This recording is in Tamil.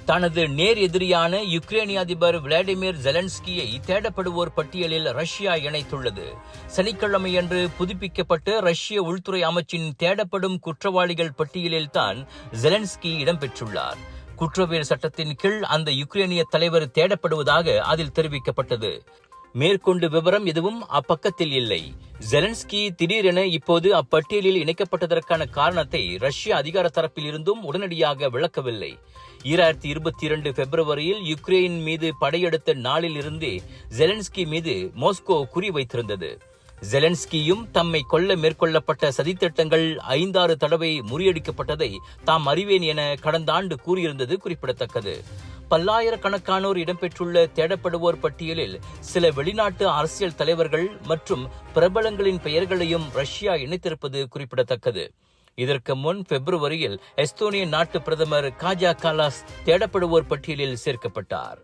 தனது நேர் எதிரியான யுக்ரேனிய அதிபர் விளாடிமிர் ஜெலன்ஸ்கியை தேடப்படுவோர் பட்டியலில் ரஷ்யா இணைத்துள்ளது. சனிக்கிழமையன்று புதுப்பிக்கப்பட்ட ரஷ்ய உள்துறை அமைச்சின் தேடப்படும் குற்றவாளிகள் பட்டியலில் தான் ஜெலன்ஸ்கி இடம்பெற்றுள்ளார். குற்றவியல் சட்டத்தின் கீழ் அந்த யுக்ரேனிய தலைவர் தேடப்படுவதாக அதில் தெரிவிக்கப்பட்டது. மேற்கொண்டு விவரம் எதுவும் அப்பக்கத்தில் இல்லை. ஜெலன்ஸ்கி திடீரென இப்போது அப்பட்டியலில் இணைக்கப்பட்டதற்கான காரணத்தை ரஷ்ய அதிகார தரப்பில் இருந்தும் உடனடியாக விளக்கவில்லை. 2022 பிப்ரவரியில் யுக்ரைன் மீது படையெடுத்த நாளில் இருந்தே ஜெலன்ஸ்கி மீது மாஸ்கோ குறிவைத்திருந்தது. ஜெலன்ஸ்கியும் தம்மை கொல்ல மேற்கொள்ளப்பட்ட சதித்திட்டங்கள் 5-6 தடவை முறியடிக்கப்பட்டதை தாம் அறிவேன் என கடந்த ஆண்டு கூறியிருந்தது குறிப்பிடத்தக்கது. பல்லாயிரக்கணக்கானோர் இடம்பெற்றுள்ள தேடப்படுவோர் பட்டியலில் சில வெளிநாட்டு அரசியல் தலைவர்கள் மற்றும் பிரபலங்களின் பெயர்களையும் ரஷ்யா இணைத்திருப்பது குறிப்பிடத்தக்கது. இதற்கு முன் பிப்ரவரியில் எஸ்தோனிய நாட்டு பிரதமர் காஜா காலாஸ் தேடப்படுவோர் பட்டியலில் சேர்க்கப்பட்டார்.